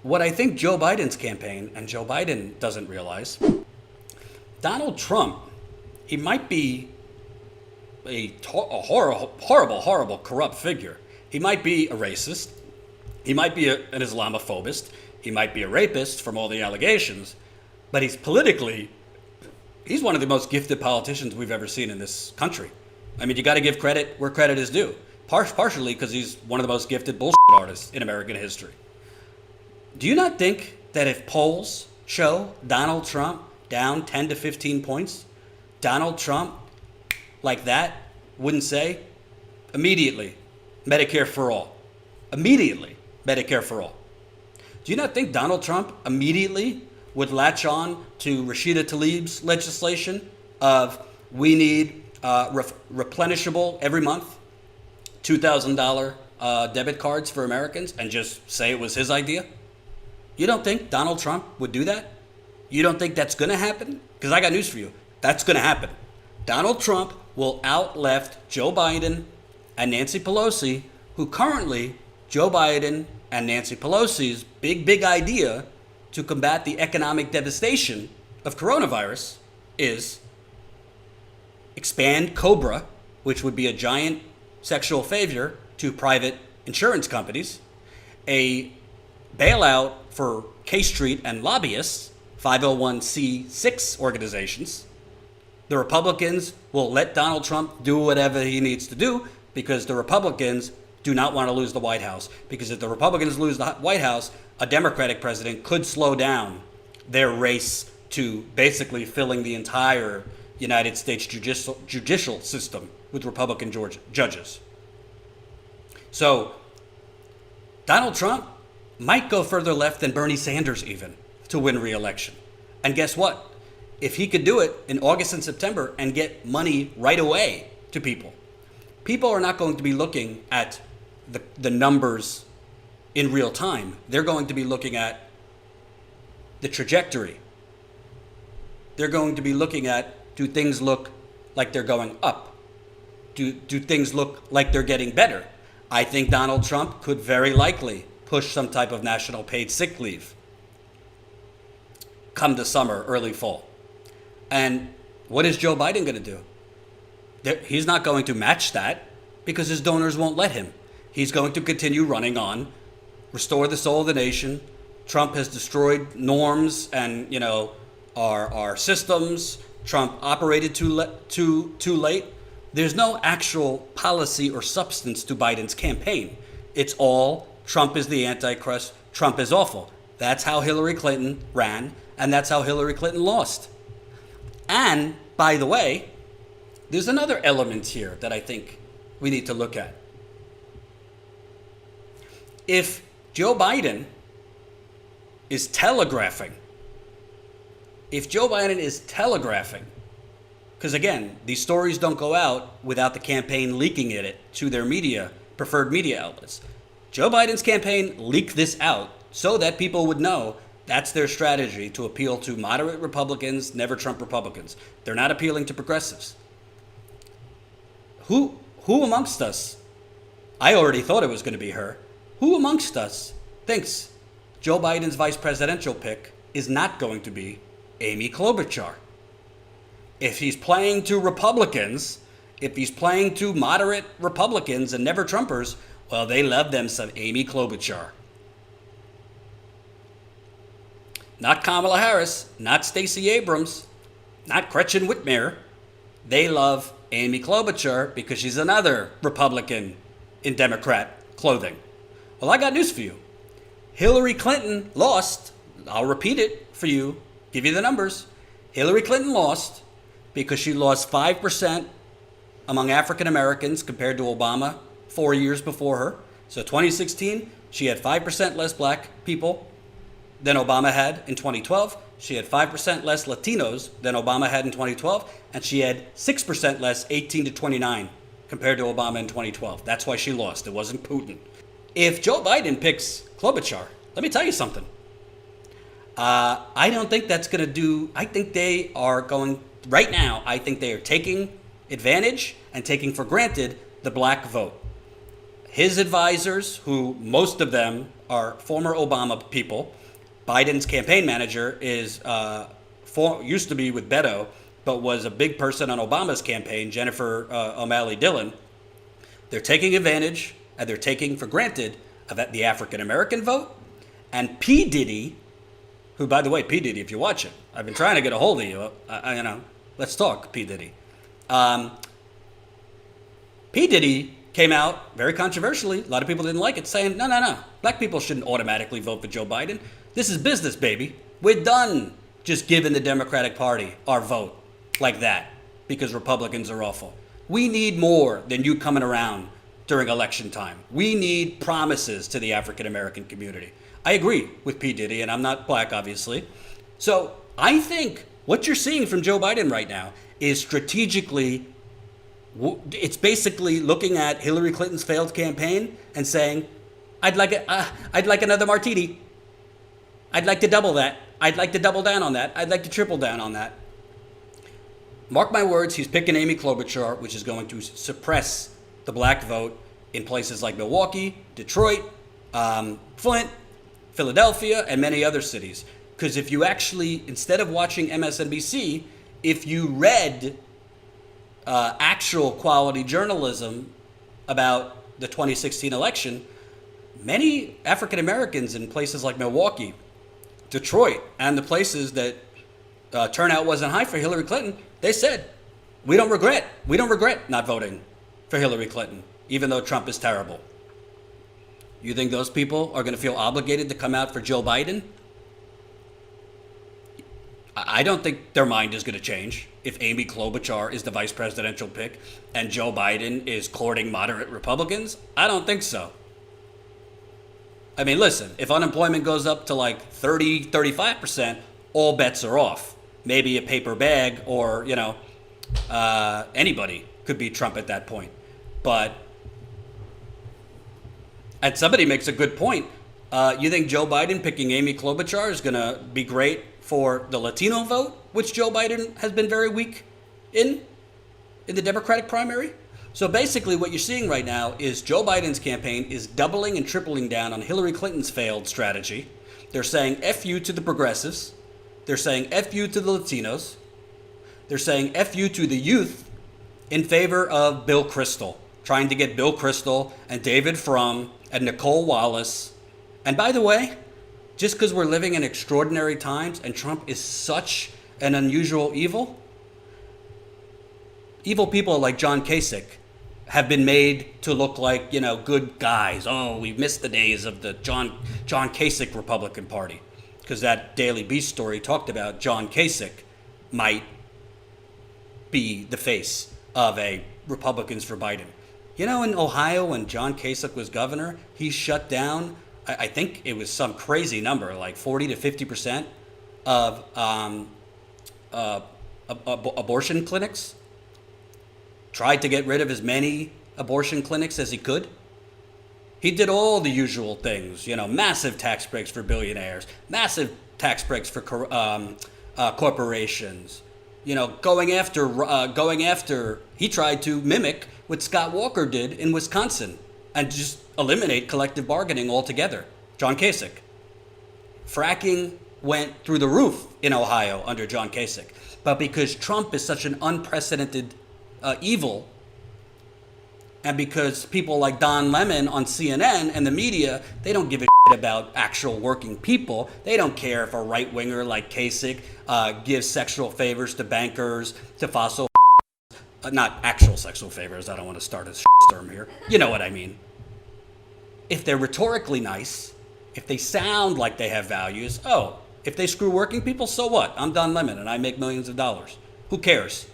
what I think Joe Biden's campaign, and Joe Biden doesn't realize, Donald Trump, he might be a horrible, corrupt figure. He might be a racist. He might be an Islamophobist. He might be a rapist from all the allegations. But he's one of the most gifted politicians we've ever seen in this country. I mean, you got to give credit where credit is due. Partially because he's one of the most gifted bullshit artists in American history. Do you not think that if polls show Donald Trump down 10 to 15 points, Donald Trump, like that, wouldn't say, immediately, Medicare for all. Immediately, Medicare for all. Do you not think Donald Trump immediately would latch on to Rashida Tlaib's legislation of we need replenishable every month $2,000 debit cards for Americans and just say it was his idea? You don't think Donald Trump would do that? You don't think that's going to happen? Because I got news for you. That's going to happen. Donald Trump will outleft Joe Biden and Nancy Pelosi, who currently Joe Biden and Nancy Pelosi's big idea to combat the economic devastation of coronavirus is expand COBRA, which would be a giant sexual favor to private insurance companies, a bailout for K Street and lobbyists, 501c6 organizations. The Republicans will let Donald Trump do whatever he needs to do because the Republicans do not want to lose the White House. Because if the Republicans lose the White House, a Democratic president could slow down their race to basically filling the entire United States judicial system with Republican judges. So Donald Trump might go further left than Bernie Sanders even to win re-election. And guess what? If he could do it in August and September and get money right away to people, people are not going to be looking at the numbers in real time. They're going to be looking at the trajectory. They're going to be looking at, do things look like they're going up? Do things look like they're getting better? I think Donald Trump could very likely push some type of national paid sick leave come the summer, early fall. And what is Joe Biden going to do? He's not going to match that because his donors won't let him. He's going to continue running on, restore the soul of the nation. Trump has destroyed norms and, our systems. Trump operated too late. There's no actual policy or substance to Biden's campaign. It's all Trump is the Antichrist. Trump is awful. That's how Hillary Clinton ran, and that's how Hillary Clinton lost. And, by the way, there's another element here that I think we need to look at. If Joe Biden is telegraphing, because again, these stories don't go out without the campaign leaking it to their preferred media outlets. Joe Biden's campaign leaked this out so that people would know that's their strategy to appeal to moderate Republicans, never Trump Republicans. They're not appealing to progressives. Who amongst us, I already thought it was going to be her, who amongst us thinks Joe Biden's vice presidential pick is not going to be Amy Klobuchar? If he's playing to Republicans, if he's playing to moderate Republicans and never Trumpers, well, they love them some Amy Klobuchar. Not Kamala Harris, not Stacey Abrams, not Gretchen Whitmer. They love Amy Klobuchar because she's another Republican in Democrat clothing. Well, I got news for you. Hillary Clinton lost. I'll repeat it for you, give you the numbers. Hillary Clinton lost because she lost 5% among African Americans compared to Obama 4 years before her. So 2016, she had 5% less black people than Obama had in 2012. She had 5% less Latinos than Obama had in 2012. And she had 6% less 18 to 29 compared to Obama in 2012. That's why she lost. It wasn't Putin. If Joe Biden picks Klobuchar, let me tell you something. I don't think that's going to do. I think they are going, right now, I think they are taking advantage and taking for granted the black vote. His advisors, who most of them are former Obama people. Biden's campaign manager is used to be with Beto, but was a big person on Obama's campaign, Jennifer O'Malley Dillon. They're taking advantage and they're taking for granted of the African American vote. And P. Diddy, who, by the way, P. Diddy, if you're watching, I've been trying to get a hold of you. Let's talk, P. Diddy. P. Diddy came out very controversially. A lot of people didn't like it, saying, no. Black people shouldn't automatically vote for Joe Biden. This is business, baby. We're done just giving the Democratic Party our vote like that because Republicans are awful. We need more than you coming around during election time. We need promises to the African American community. I agree with P. Diddy, and I'm not black, obviously. So I think what you're seeing from Joe Biden right now is strategically, it's basically looking at Hillary Clinton's failed campaign and saying, I'd like another martini. I'd like to double that. I'd like to double down on that. I'd like to triple down on that. Mark my words, he's picking Amy Klobuchar, which is going to suppress the black vote in places like Milwaukee, Detroit, Flint, Philadelphia, and many other cities. Because if you actually, instead of watching MSNBC, if you read actual quality journalism about the 2016 election, many African Americans in places like Milwaukee, Detroit, and the places that turnout wasn't high for Hillary Clinton, they said, we don't regret not voting for Hillary Clinton, even though Trump is terrible. You think those people are going to feel obligated to come out for Joe Biden? I don't think their mind is going to change if Amy Klobuchar is the vice presidential pick and Joe Biden is courting moderate Republicans. I don't think so. I mean, listen, if unemployment goes up to like 30, 35%, all bets are off. Maybe a paper bag or, anybody could beat Trump at that point. And somebody makes a good point. You think Joe Biden picking Amy Klobuchar is going to be great for the Latino vote, which Joe Biden has been very weak in the Democratic primary? So basically what you're seeing right now is Joe Biden's campaign is doubling and tripling down on Hillary Clinton's failed strategy. They're saying F you to the progressives. They're saying F you to the Latinos. They're saying F you to the youth in favor of Bill Kristol, trying to get Bill Kristol and David Frum and Nicole Wallace. And by the way, just because we're living in extraordinary times and Trump is such an unusual evil people like John Kasich have been made to look like, good guys. Oh, we've missed the days of the John Kasich Republican Party. Because that Daily Beast story talked about John Kasich might be the face of a Republicans for Biden. In Ohio, when John Kasich was governor, he shut down, I think it was some crazy number, like 40 to 50% of abortion clinics. Tried to get rid of as many abortion clinics as he could. He did all the usual things, massive tax breaks for billionaires, massive tax breaks for corporations, going after, he tried to mimic what Scott Walker did in Wisconsin and just eliminate collective bargaining altogether. John Kasich. Fracking went through the roof in Ohio under John Kasich. But because Trump is such an unprecedented evil, and because people like Don Lemon on CNN and the media, they don't give a shit about actual working people. They don't care if a right-winger like Kasich gives sexual favors to bankers, to fossil not actual sexual favors. I don't want to start a term here. You know what I mean. If they're rhetorically nice, if they sound like they have values, if they screw working people, so what? I'm Don Lemon and I make millions of dollars. Who cares?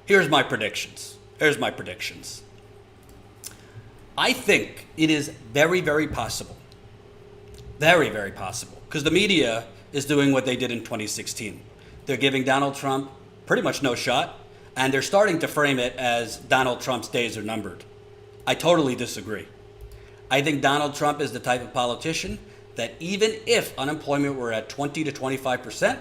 Here's my predictions. I think it is very, very possible, because the media is doing what they did in 2016. They're giving Donald Trump pretty much no shot, and they're starting to frame it as Donald Trump's days are numbered. I totally disagree. I think Donald Trump is the type of politician that even if unemployment were at 20 to 25%,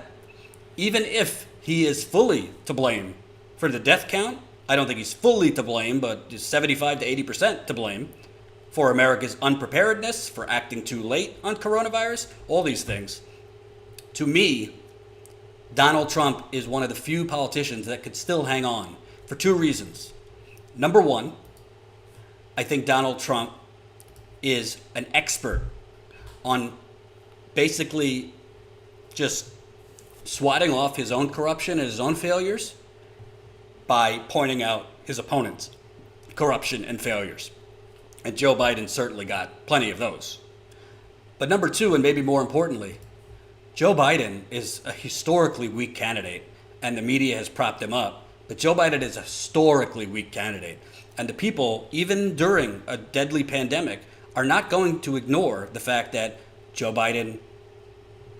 even if he is fully to blame for the death count, I don't think he's fully to blame, but just 75 to 80% to blame for America's unpreparedness, for acting too late on coronavirus, all these things. To me, Donald Trump is one of the few politicians that could still hang on for two reasons. Number one, I think Donald Trump is an expert on basically just swatting off his own corruption and his own failures by pointing out his opponent's corruption and failures. And Joe Biden certainly got plenty of those. But number two, and maybe more importantly, Joe Biden is a historically weak candidate, and the media has propped him up. But Joe Biden is a historically weak candidate. And the people, even during a deadly pandemic, are not going to ignore the fact that Joe Biden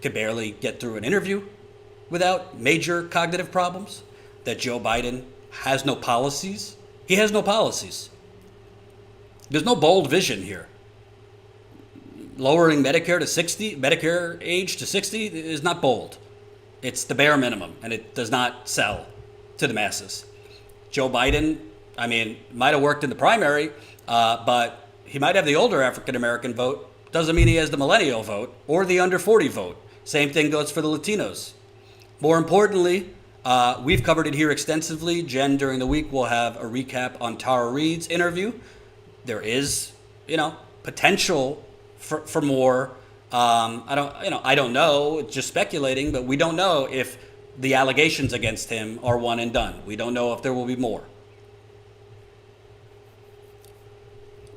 can barely get through an interview without major cognitive problems, that Joe Biden has no policies. He has no policies. There's no bold vision here. Lowering Medicare to 60, Medicare age to 60 is not bold. It's the bare minimum, and it does not sell to the masses. Joe Biden, might have worked in the primary, but he might have the older African-American vote. Doesn't mean he has the millennial vote or the under 40 vote. Same thing goes for the Latinos. More importantly, we've covered it here extensively. Jen, during the week, will have a recap on Tara Reade's interview. There is, potential for more. I don't know. It's just speculating, but we don't know if the allegations against him are one and done. We don't know if there will be more.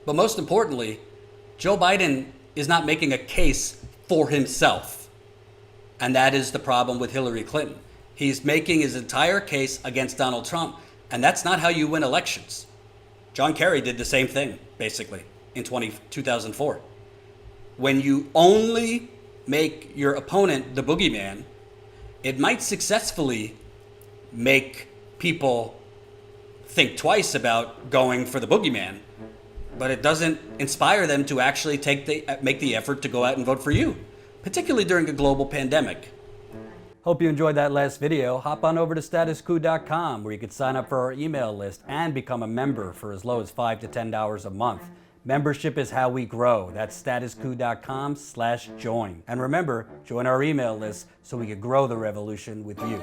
But most importantly, Joe Biden is not making a case for himself. And that is the problem with Hillary Clinton. He's making his entire case against Donald Trump, and that's not how you win elections. John Kerry did the same thing, basically, in 2004. When you only make your opponent the boogeyman, it might successfully make people think twice about going for the boogeyman, but it doesn't inspire them to actually make the effort to go out and vote for you, particularly during a global pandemic. Hope you enjoyed that last video. Hop on over to statuscoup.com where you can sign up for our email list and become a member for as low as $5 to $10 a month. Membership is how we grow. That's statuscoup.com/join. And remember, join our email list so we can grow the revolution with you.